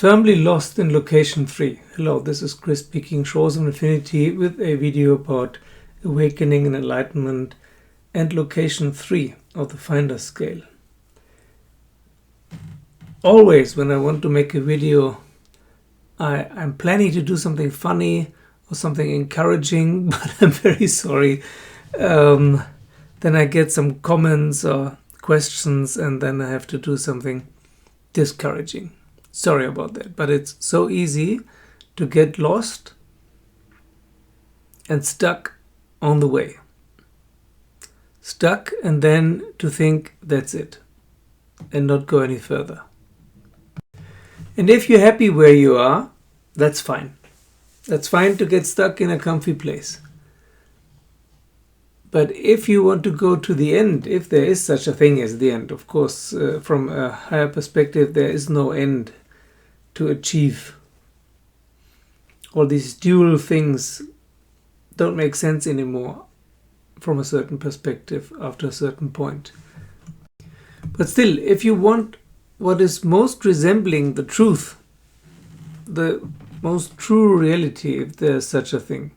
Firmly lost in location 3. Hello, this is Chris speaking, Shores of Infinity, with a video about awakening and enlightenment and location 3 of the Finder scale. Always when I want to make a video, I'm planning to do something funny or something encouraging, but I'm very sorry. Then I get some comments or questions and then I have to do something discouraging. Sorry about that, but it's so easy to get lost and stuck on the way. Stuck and then to think that's it and not go any further. And if you're happy where you are, that's fine. That's fine to get stuck in a comfy place. But if you want to go to the end, if there is such a thing as the end, of course, from a higher perspective, there is no end to achieve. All these dual things don't make sense anymore from a certain perspective after a certain point. But still, if you want what is most resembling the truth, the most true reality, if there's such a thing,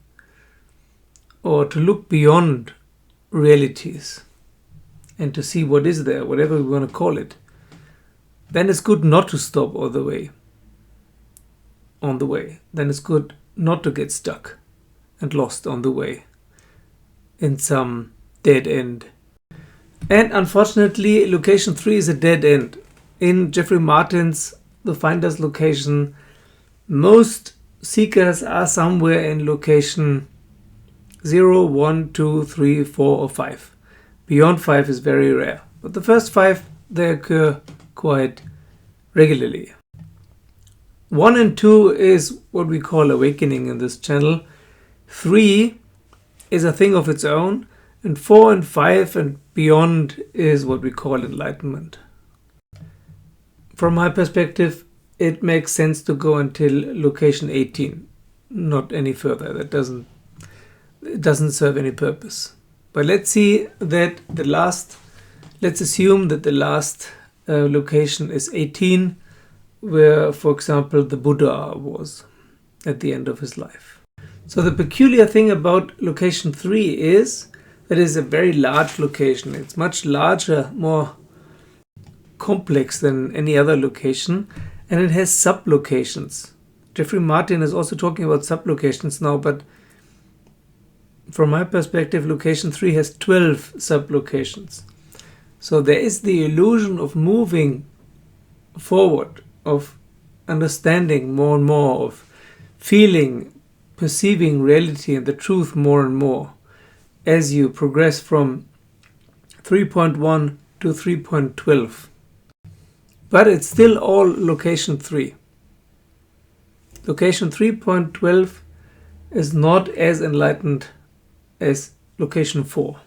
or to look beyond realities and to see what is there, whatever we want to call it, then it's good not to stop all the way. On the way, then it's good not to get stuck and lost on the way in some dead end. And unfortunately, location 3 is a dead end. In Jeffrey Martin's The Finder's location, most seekers are somewhere in location 0, 1, 2, 3, 4 or 5. Beyond 5 is very rare, but the first 5, they occur quite regularly. 1 and 2 is what we call awakening in this channel. 3 is a thing of its own. And 4 and 5 and beyond is what we call enlightenment. From my perspective, it makes sense to go until location 18, not any further. It doesn't serve any purpose. But let's assume that the last location is 18, where, for example, the Buddha was at the end of his life. So the peculiar thing about location 3 is that it's a very large location. It's much larger, more complex than any other location, and it has sublocations. Jeffrey Martin is also talking about sublocations now, but from my perspective, location 3 has 12 sublocations. So there is the illusion of moving forward, of understanding more and more, of feeling, perceiving reality and the truth more and more as you progress from 3.1 to 3.12. But it's still all location 3. Location 3.12 is not as enlightened as location 4.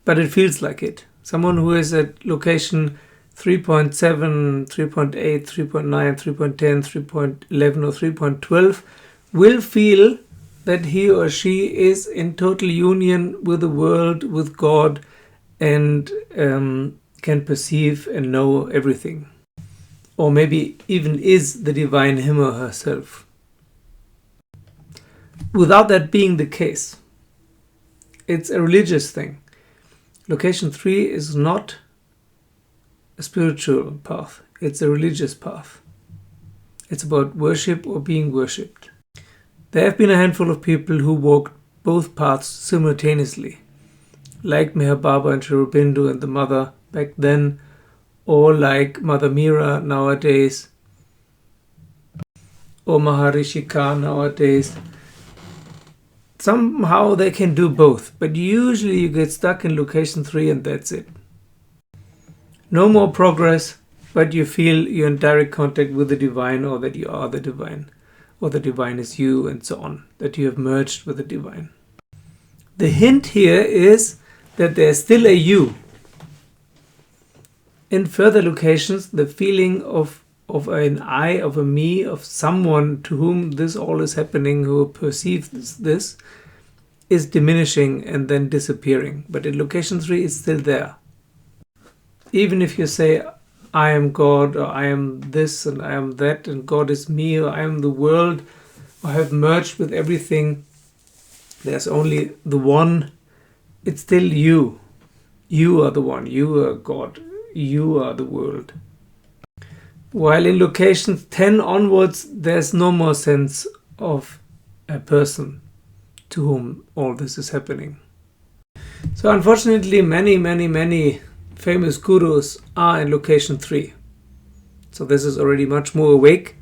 But it feels like it. Someone who is at location 3.7, 3.8, 3.9, 3.10, 3.11 or 3.12 will feel that he or she is in total union with the world, with God, and can perceive and know everything. Or maybe even is the divine him or herself. Without that being the case, it's a religious thing. Location 3 is not a spiritual path. It's a religious path. It's about worship or being worshipped. There have been a handful of people who walked both paths simultaneously, like Meher Baba and Sri Aurobindo and the Mother back then, or like Mother Meera nowadays, or Maharishi Khan nowadays. Somehow they can do both, but usually you get stuck in location 3 and that's it. No more progress, but you feel you're in direct contact with the divine, or that you are the divine, or the divine is you, and so on, that you have merged with the divine. The hint here is that there's still a you. In further locations, the feeling of an I, of a me, of someone to whom this all is happening, who perceives this, is diminishing and then disappearing. But in location 3, it's still there. Even if you say, I am God, or I am this and I am that, and God is me, or I am the world, or I have merged with everything. There's only the one. It's still you. You are the one. You are God. You are the world. While in location 10 onwards, there's no more sense of a person to whom all this is happening. So unfortunately, many famous gurus are in location 3. So this is already much more awake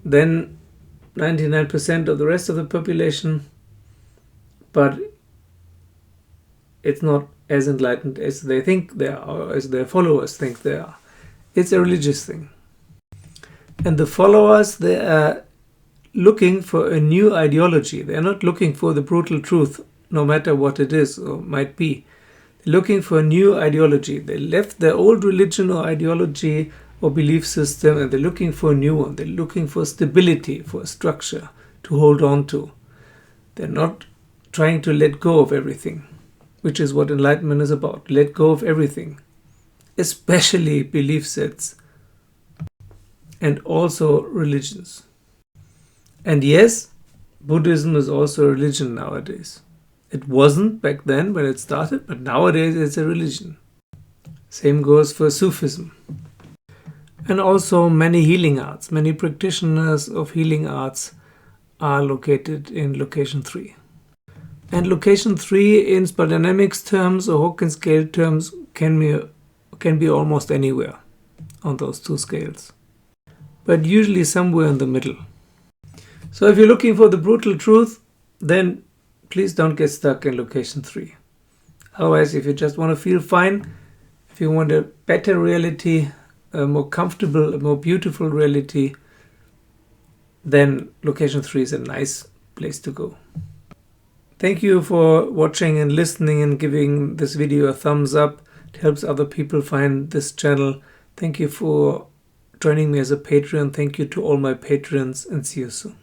than 99% of the rest of the population, but it's not as enlightened as they think they are, or as their followers think they are. It's a religious thing. And the followers, they are looking for a new ideology. They are not looking for the brutal truth, no matter what it is or might be. They're looking for a new ideology. They left their old religion or ideology or belief system, and they're looking for a new one. They're looking for stability, for a structure to hold on to. They're not trying to let go of everything, which is what enlightenment is about. Let go of everything, especially belief sets and also religions. And yes, Buddhism is also a religion nowadays. It wasn't back then when it started, but nowadays it's a religion. Same goes for Sufism. And also many healing arts. Many practitioners of healing arts are located in location 3. And location 3 in spell-dynamics terms or Hawkins scale terms can be almost anywhere on those two scales, but usually somewhere in the middle. So if you're looking for the brutal truth, then please don't get stuck in location 3. Otherwise, if you just want to feel fine, if you want a better reality, a more comfortable, a more beautiful reality, then location 3 is a nice place to go. Thank you for watching and listening and giving this video a thumbs up. It helps other people find this channel. Thank you for joining me as a Patreon. Thank you to all my patrons, and see you soon.